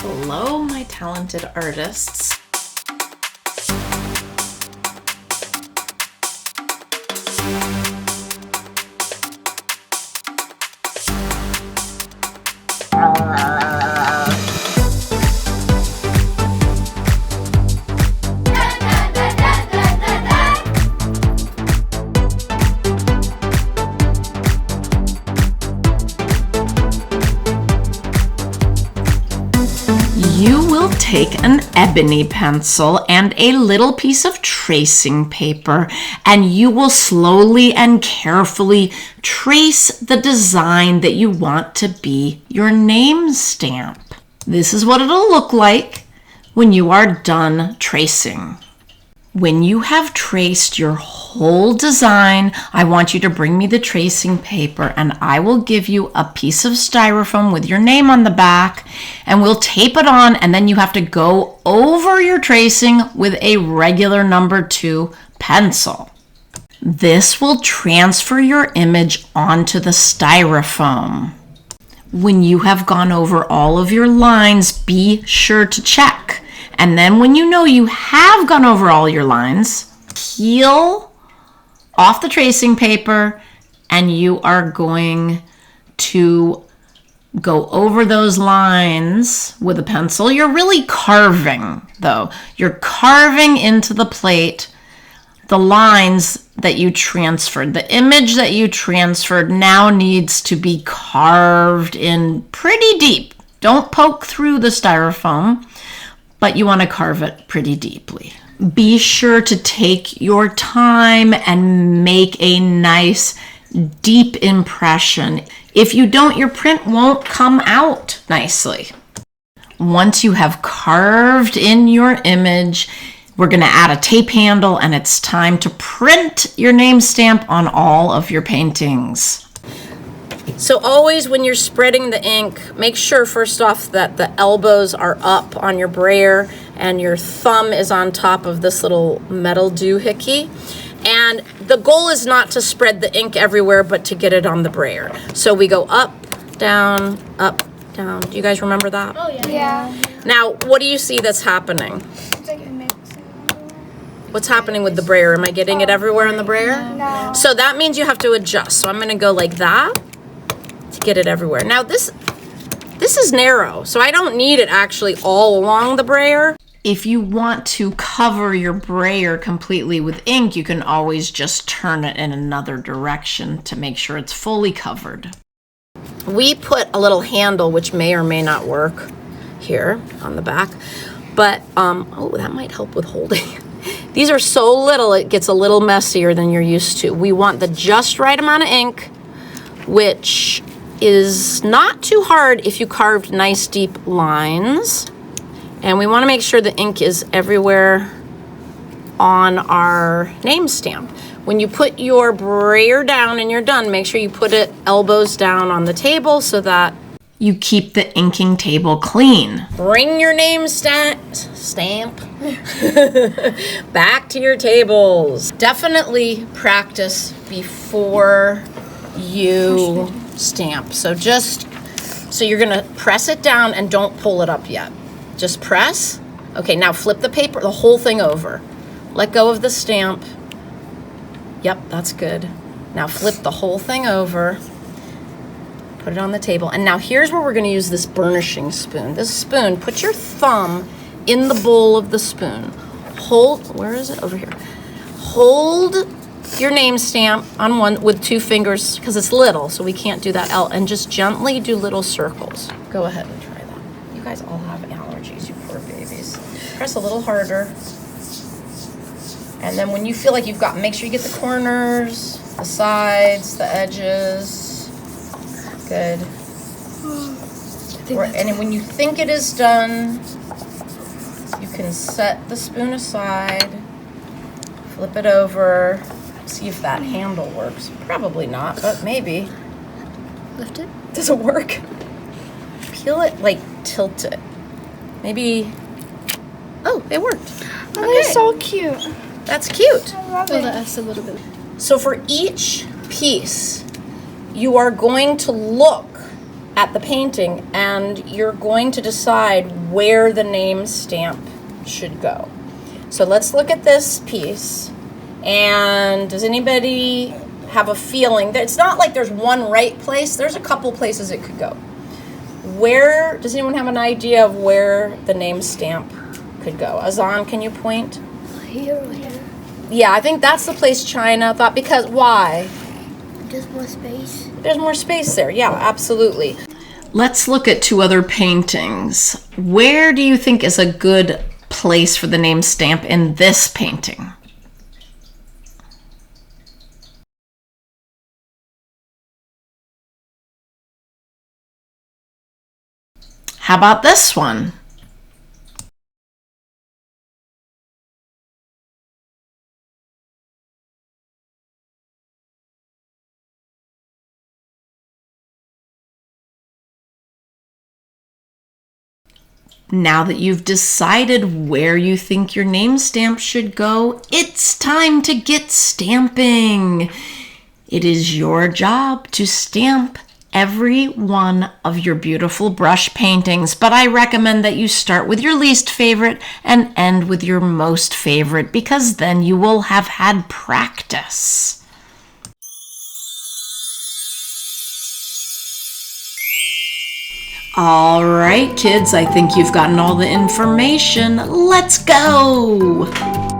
Hello, my talented artists. You will take an ebony pencil and a little piece of tracing paper, and you will slowly and carefully trace the design that you want to be your name stamp. This is what it'll look like when you are done tracing. When you have traced your whole design, I want you to bring me the tracing paper and I will give you a piece of styrofoam with your name on the back and we'll tape it on, and then you have to go over your tracing with a regular number 2 pencil. This will transfer your image onto the styrofoam. When you have gone over all of your lines, be sure to check. And then when you know you have gone over all your lines, peel off the tracing paper and you are going to go over those lines with a pencil. You're really carving though. You're carving into the plate the lines that you transferred. The image that you transferred now needs to be carved in pretty deep. Don't poke through the styrofoam, but you want to carve it pretty deeply. Be sure to take your time and make a nice, deep impression. If you don't, your print won't come out nicely. Once you have carved in your image, we're going to add a tape handle and it's time to print your name stamp on all of your paintings. So always when you're spreading the ink, make sure first off that the elbows are up on your brayer and your thumb is on top of this little metal doohickey. And the goal is not to spread the ink everywhere, but to get it on the brayer. So we go up, down, up, down. Do you guys remember that? Oh, yeah. Yeah. Now, what do you see that's happening? It's like a mix. What's happening with the brayer? Am I getting it everywhere on the brayer? No. So that means you have to adjust. So I'm going to go like that to get it everywhere. Now this is narrow, so I don't need it actually all along the brayer. If you want to cover your brayer completely with ink, you can always just turn it in another direction to make sure it's fully covered. We put a little handle, which may or may not work here on the back, but oh, that might help with holding. These are so little, it gets a little messier than you're used to. We want the just right amount of ink, which is not too hard if you carved nice deep lines. And we want to make sure the ink is everywhere on our name stamp. When you put your brayer down and you're done, make sure you put it elbows down on the table so that you keep the inking table clean. Bring your name stamp back to your tables. Definitely practice before you stamp. So you're gonna press it down and don't pull it up yet. Just press. Okay, now flip the paper, the whole thing over. Let go of the stamp. Yep, that's good. Now flip the whole thing over. Put it on the table. And now here's where we're gonna use this burnishing spoon. This spoon, put your thumb in the bowl of the spoon. Hold, where is it? Over here. Hold your name stamp on one with 2 fingers, because it's little, so we can't do that out, and just gently do little circles. Go ahead and try that. You guys all have allergies, you poor babies. Press a little harder. And then when you feel like you've got, make sure you get the corners, the sides, the edges. Good. And when you think it is done, you can set the spoon aside, flip it over, see if that handle works. Probably not, but maybe. Lift it. Does it work? Peel it, like tilt it. Maybe. Oh, it worked. Oh, that's so cute. That's cute. I love it. That's a little bit. So for each piece, you are going to look at the painting, and you're going to decide where the name stamp should go. So let's look at this piece. And does anybody have a feeling that it's not like there's one right place? There's a couple places it could go. Where, does anyone have an idea of where the name stamp could go? Azan, can you point? Here or here? Yeah, I think that's the place China thought, because why? There's more space. There's more space there. Yeah, absolutely. Let's look at 2 other paintings. Where do you think is a good place for the name stamp in this painting? How about this one? Now that you've decided where you think your name stamp should go, it's time to get stamping. It is your job to stamp every one of your beautiful brush paintings, but I recommend that you start with your least favorite and end with your most favorite, because then you will have had practice. All right, kids, I think you've gotten all the information. Let's go!